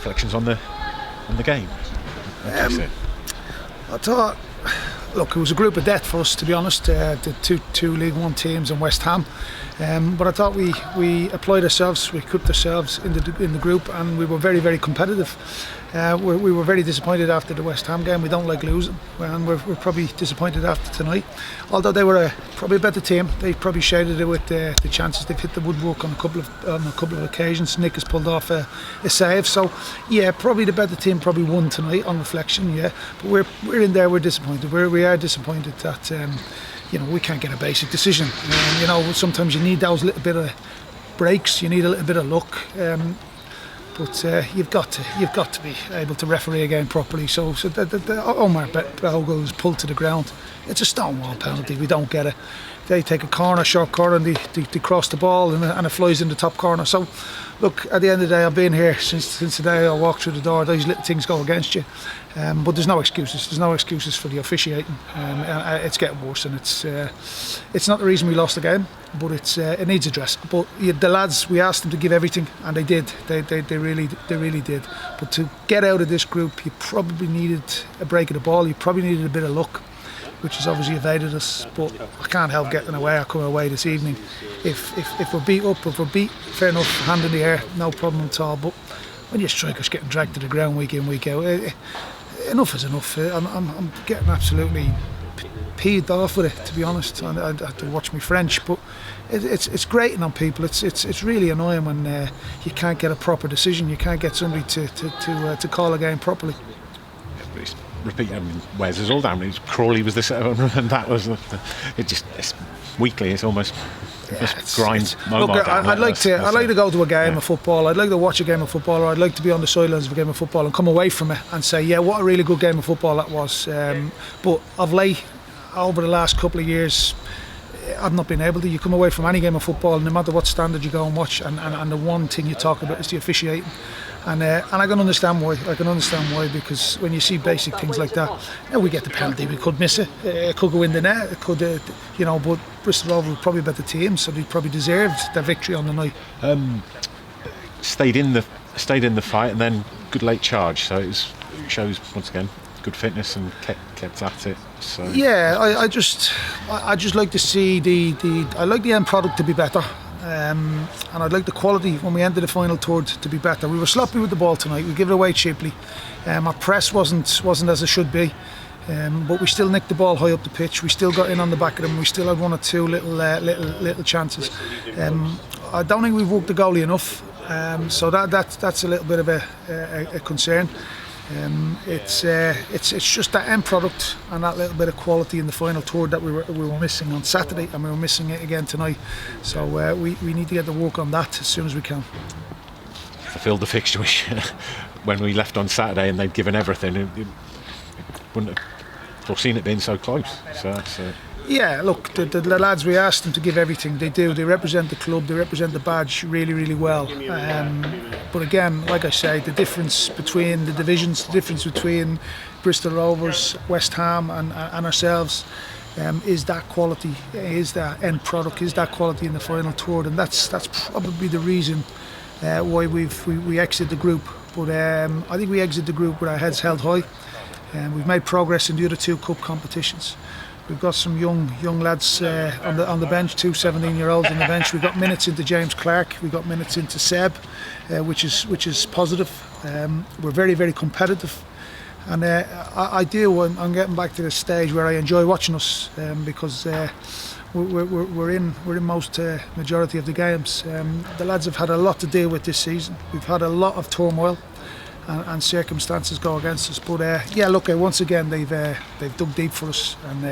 reflections on the game? I thought, look, it was a group of death for us, to be honest. The two League One teams and West Ham. But I thought we applied ourselves, we equipped ourselves in the group, and we were very, very competitive. We were very disappointed after the West Ham game. We don't like losing, and we're probably disappointed after tonight. Although they were probably a better team, they probably shaded it with the chances. They've hit the woodwork on a couple of occasions. Nick has pulled off a save. So yeah, probably the better team probably won tonight on reflection. Yeah, but we're in there. We're disappointed. We are disappointed that. We can't get a basic decision. Sometimes you need those little bit of breaks. You need a little bit of luck. But you've got to be able to referee a game properly. So the Omar Bogle was pulled to the ground. It's a stonewall penalty. We don't get it. They take a short corner, and they cross the ball, and it flies in the top corner. So, look, at the end of the day, I've been here since the day I walked through the door. Those little things go against you, but there's no excuses. There's no excuses for the officiating. It's getting worse, and it's not the reason we lost the game, but it needs addressing. But the lads, we asked them to give everything, and they did. They really did. But to get out of this group, you probably needed a break of the ball. You probably needed a bit of luck, which has obviously evaded us. But I can't help getting away. I come away this evening. If we're beat up, fair enough, hand in the air, no problem at all. But when your strikers getting dragged to the ground week in, week out, enough is enough. I'm getting absolutely peeved off with it, to be honest. I have to watch my French, but it's grating on people. It's really annoying when you can't get a proper decision. You can't get somebody to call a game properly. Repeat, Wes is all down. Crawley was the and that was it's weekly. It's almost grinds. Look, I'd like to go to a game of football. I'd like to watch a game of football, or I'd like to be on the sidelines of a game of football and come away from it and say, yeah, what a really good game of football that was. But of late, over the last couple of years, I've not been able to. You come away from any game of football, no matter what standard you go and watch, and the one thing you talk about is the officiating. And I can understand why. Because when you see basic things like that, we get the penalty, we could miss it. It could go in the net. It could, But Bristol Rovers were probably a better team, so they probably deserved their victory on the night. Stayed in the fight, and then good late charge. So it shows once again good fitness and kept at it. So yeah, I just like to see I like the end product to be better. And I'd like the quality when we entered the final third to be better. We were sloppy with the ball tonight. We gave it away cheaply. Our press wasn't as it should be, but we still nicked the ball high up the pitch. We still got in on the back of them. We still had one or two little chances. I don't think we've worked the goalie enough, so that's a little bit of a concern. It's just that end product and that little bit of quality in the final third that we were missing on Saturday, and we were missing it again tonight. So we need to get to work on that as soon as we can. Fulfilled the fixture when we left on Saturday, and they'd given everything. It wouldn't have foreseen it being so close. So that's. Yeah, look, the lads, we asked them to give everything. They do. They represent the club. They represent the badge really, really well. But again, like I say, the difference between the divisions, the difference between Bristol Rovers, West Ham and ourselves is that quality, is that end product, is that quality in the final third. And that's probably the reason why we exited the group. But I think we exited the group with our heads held high. We've made progress in the other two cup competitions. We've got some young lads on the bench, 2 17-year-olds on the bench. We've got minutes into James Clark. We've got minutes into Seb, which is positive. We're very, very competitive, and I'm getting back to the stage where I enjoy watching us because we're in most majority of the games. The lads have had a lot to deal with this season. We've had a lot of turmoil. And circumstances go against us, but yeah, look, once again they've dug deep for us, and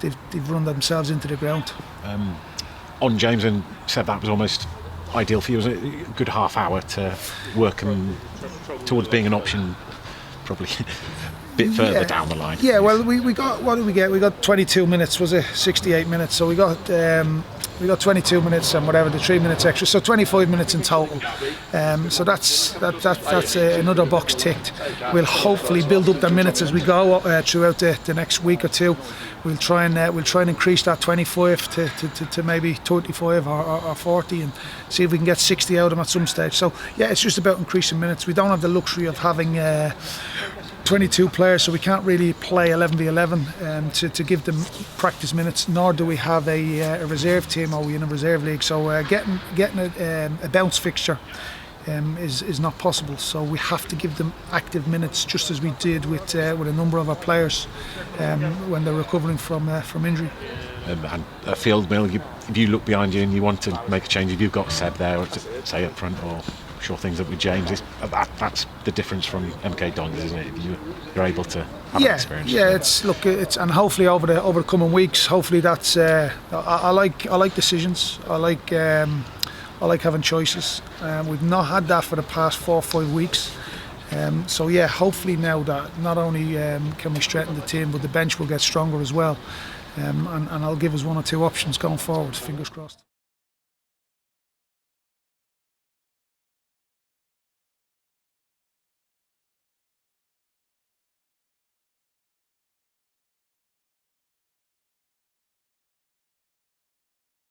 they've run themselves into the ground. On James and said that was almost ideal for you. It was a good half hour to work him towards being an option, probably bit further down the line. Yeah, well, we got, what did we get? We got 22 minutes, was it? 68 minutes. So we got 22 minutes and whatever, the 3 minutes extra. So 25 minutes in total. So that's another box ticked. We'll hopefully build up the minutes as we go throughout the next week or two. We'll try and increase that 25 to maybe 35 or 40 and see if we can get 60 out of them at some stage. So yeah, it's just about increasing minutes. We don't have the luxury of having 22 players, so we can't really play 11v11 to give them practice minutes, nor do we have a reserve team, or we in a reserve league, so getting a bounce fixture is not possible. So we have to give them active minutes, just as we did with a number of our players when they're recovering from injury. And a field mill, if you look behind you and you want to make a change, if you've got Seb there, or say up front, or sure things up with James, that's the difference from MK Dons, isn't it? You're able to have that experience. Yeah, it's and hopefully over the coming weeks, hopefully that's I like decisions. I like having choices. We've not had that for the past 4 or 5 weeks. So yeah, hopefully now that not only can we strengthen the team, but the bench will get stronger as well, and I'll give us 1 or 2 options going forward. Fingers crossed.